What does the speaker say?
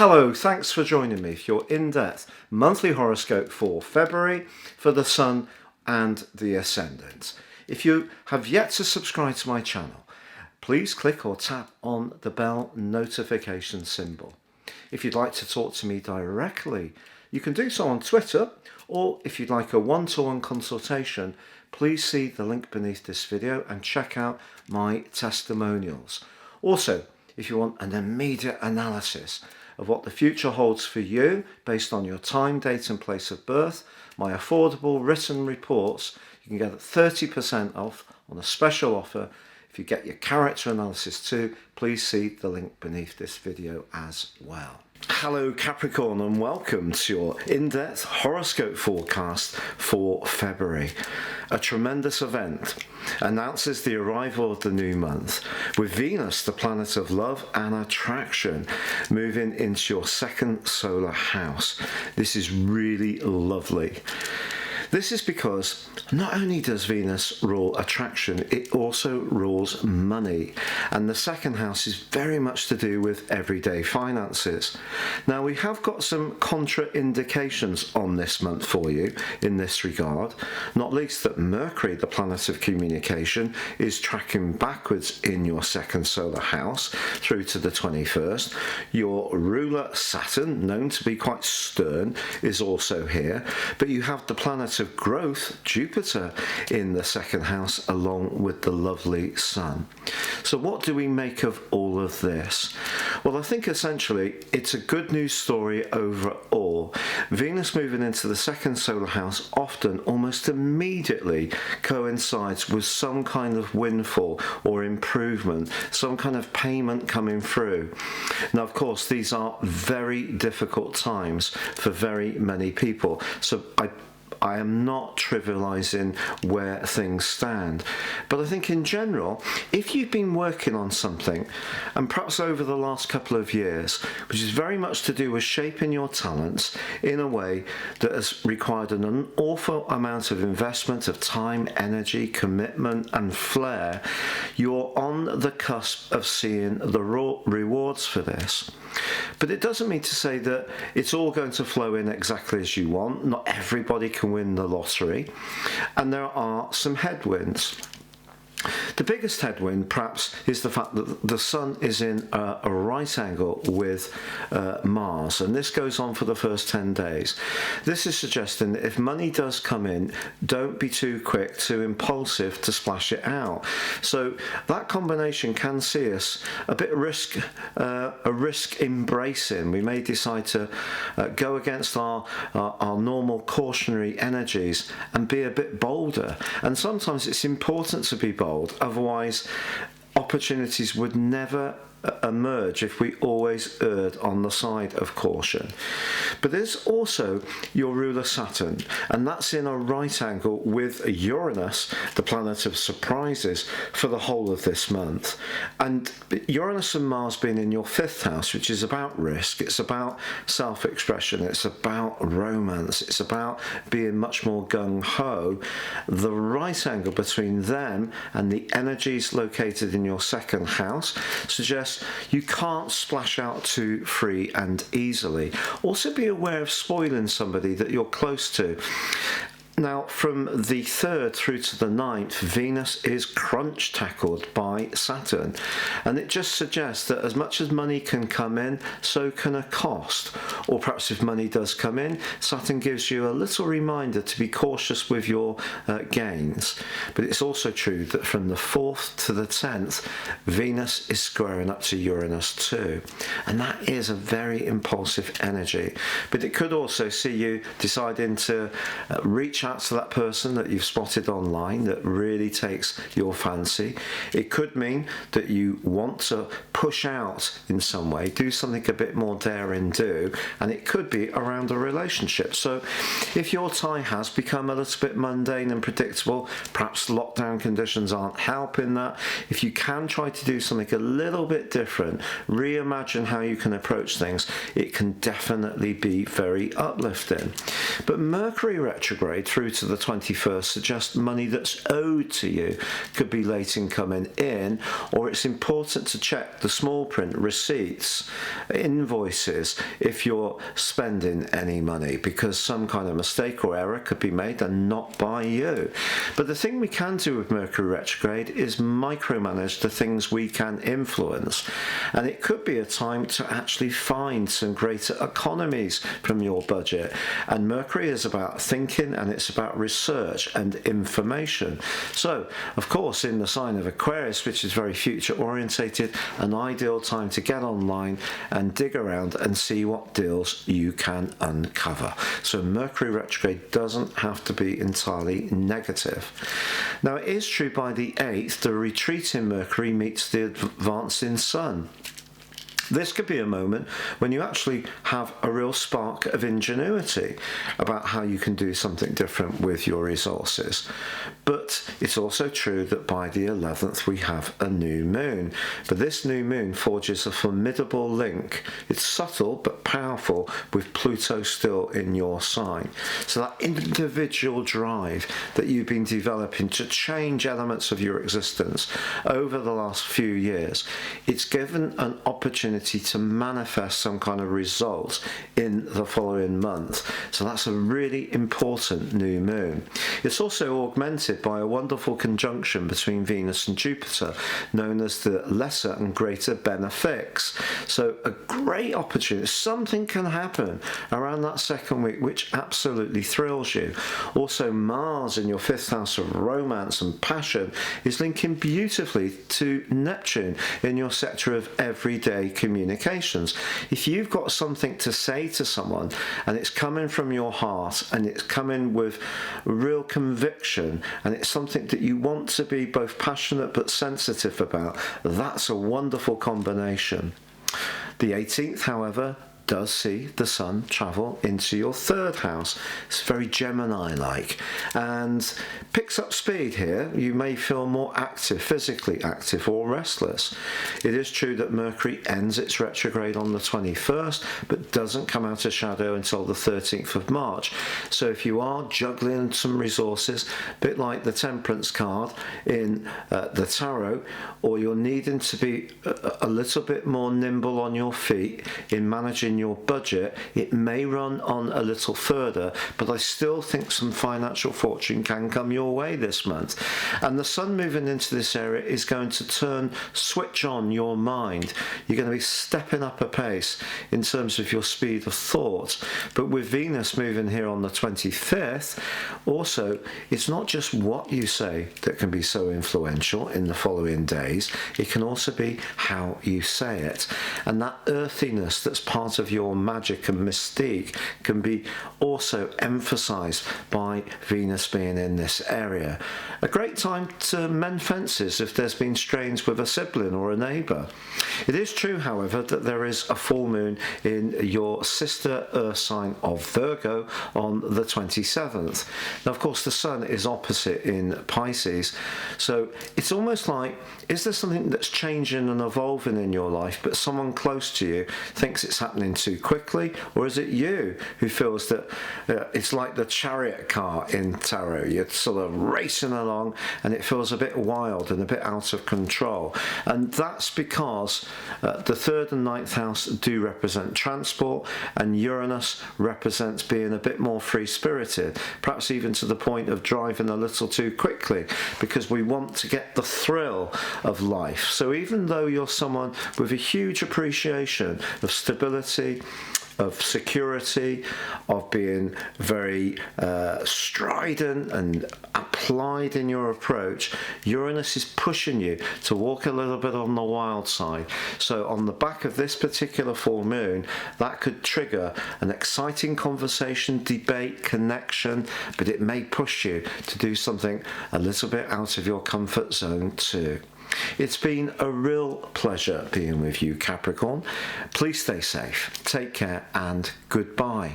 Hello, thanks for joining me for your in-depth monthly horoscope for February for the Sun and the Ascendant. If you have yet to subscribe to my channel, please click or tap on the bell notification symbol. If you'd like to talk to me directly, you can do so on Twitter, or if you'd like a one-to-one consultation, please see the link beneath this video and check out my testimonials. Also, if you want an immediate analysis of what the future holds for you based on your time, date and place of birth, my affordable written reports, you can get 30% off on a special offer. If you get your character analysis too, please see the link beneath this video as well. Hello Capricorn, and welcome to your in-depth horoscope forecast for February. A tremendous event announces the arrival of the new month, with Venus, the planet of love and attraction, moving into your second solar house. This is really lovely. This is because not only does Venus rule attraction, it also rules money. And the second house is very much to do with everyday finances. Now, we have got some contraindications on this month for you in this regard, not least that Mercury, the planet of communication, is tracking backwards in your second solar house through to the 21st. Your ruler Saturn, known to be quite stern, is also here, but you have the planet of growth, Jupiter, in the second house along with the lovely Sun. So what do we make of all of this? Well, I think essentially it's a good news story overall. Venus moving into the second solar house often almost immediately coincides with some kind of windfall or improvement, some kind of payment coming through. Now, of course, these are very difficult times for very many people. So I am not trivializing where things stand, but I think in general, if you've been working on something, and perhaps over the last couple of years, which is very much to do with shaping your talents in a way that has required an awful amount of investment of time, energy, commitment and flair, you're on the cusp of seeing the rewards for this. But it doesn't mean to say that it's all going to flow in exactly as you want. Not everybody can win the lottery, and there are some headwinds. The biggest headwind, perhaps, is the fact that the Sun is in a right angle with Mars, and this goes on for the first 10 days. This is suggesting that if money does come in, don't be too quick, too impulsive to splash it out. So that combination can see us a bit risk embracing. We may decide to go against our normal cautionary energies and be a bit bolder. And sometimes it's important to be bold. Otherwise, opportunities would never emerge if we always erred on the side of caution. But there's also your ruler Saturn, and that's in a right angle with Uranus, the planet of surprises, for the whole of this month. And Uranus and Mars being in your fifth house, which is about risk, it's about self-expression, it's about romance, it's about being much more gung-ho. The right angle between them and the energies located in your second house suggests you can't splash out too free and easily. Also be aware of spoiling somebody that you're close to. Now, from the 3rd through to the 9th, Venus is crunch tackled by Saturn, and it just suggests that as much as money can come in, so can a cost. Or perhaps if money does come in, Saturn gives you a little reminder to be cautious with your gains. But it's also true that from the 4th to the 10th, Venus is squaring up to Uranus too, and that is a very impulsive energy. But it could also see you deciding to reach out to that person that you've spotted online that really takes your fancy. It could mean that you want to push out in some way, do something a bit more daring do, and it could be around a relationship. So if your tie has become a little bit mundane and predictable, perhaps lockdown conditions aren't helping that, if you can try to do something a little bit different, reimagine how you can approach things, it can definitely be very uplifting. But Mercury retrograde through through to the 21st suggests money that's owed to you could be late in coming in, or it's important to check the small print receipts, invoices, if you're spending any money, because some kind of mistake or error could be made and not by you. But the thing we can do with Mercury retrograde is micromanage the things we can influence, and it could be a time to actually find some greater economies from your budget. And Mercury is about thinking, and it's about research and information. So of course, in the sign of Aquarius, which is very future orientated, an ideal time to get online and dig around and see what deals you can uncover. So Mercury retrograde doesn't have to be entirely negative. Now, it is true by the 8th, the retreating Mercury meets the advancing Sun. This could be a moment when you actually have a real spark of ingenuity about how you can do something different with your resources. But it's also true that by the 11th we have a new moon. But this new moon forges a formidable link. It's subtle but powerful, with Pluto still in your sign. So that individual drive that you've been developing to change elements of your existence over the last few years, it's given an opportunity to manifest some kind of result in the following month. So that's a really important new moon. It's also augmented by a wonderful conjunction between Venus and Jupiter, known as the Lesser and Greater Benefics. So a great opportunity. Something can happen around that second week which absolutely thrills you. Also, Mars in your 5th house of romance and passion is linking beautifully to Neptune in your sector of everyday communications. If you've got something to say to someone and it's coming from your heart and it's coming with real conviction and it's something that you want to be both passionate but sensitive about, that's a wonderful combination. The 18th, however, does see the Sun travel into your 3rd house. It's very Gemini-like and picks up speed here. You may feel more active, physically active or restless. It is true that Mercury ends its retrograde on the 21st but doesn't come out of shadow until the 13th of March. So if you are juggling some resources, a bit like the Temperance card in the tarot, or you're needing to be a little bit more nimble on your feet in managing your budget, it may run on a little further, but I still think some financial fortune can come your way this month. And the Sun moving into this area is going to switch on your mind. You're going to be stepping up a pace in terms of your speed of thought. But with Venus moving here on the 25th, also, it's not just what you say that can be so influential in the following days, it can also be how you say it. And that earthiness that's part of your magic and mystique can be also emphasized by Venus being in this area. A great time to mend fences if there's been strains with a sibling or a neighbour. It is true, however, that there is a full moon in your sister Earth sign of Virgo on the 27th. Now, of course, the Sun is opposite in Pisces, so it's almost like, is there something that's changing and evolving in your life, but someone close to you thinks it's happening too quickly, or is it you who feels that it's like the chariot car in tarot? You're sort of racing along and it feels a bit wild and a bit out of control. And that's because the 3rd and 9th house do represent transport, and Uranus represents being a bit more free-spirited, perhaps even to the point of driving a little too quickly, because we want to get the thrill of life. So even though you're someone with a huge appreciation of stability, of security, of being very strident and applied in your approach, Uranus is pushing you to walk a little bit on the wild side. So on the back of this particular full moon, that could trigger an exciting conversation, debate, connection, but it may push you to do something a little bit out of your comfort zone too. It's been a real pleasure being with you, Capricorn. Please stay safe, take care, and goodbye.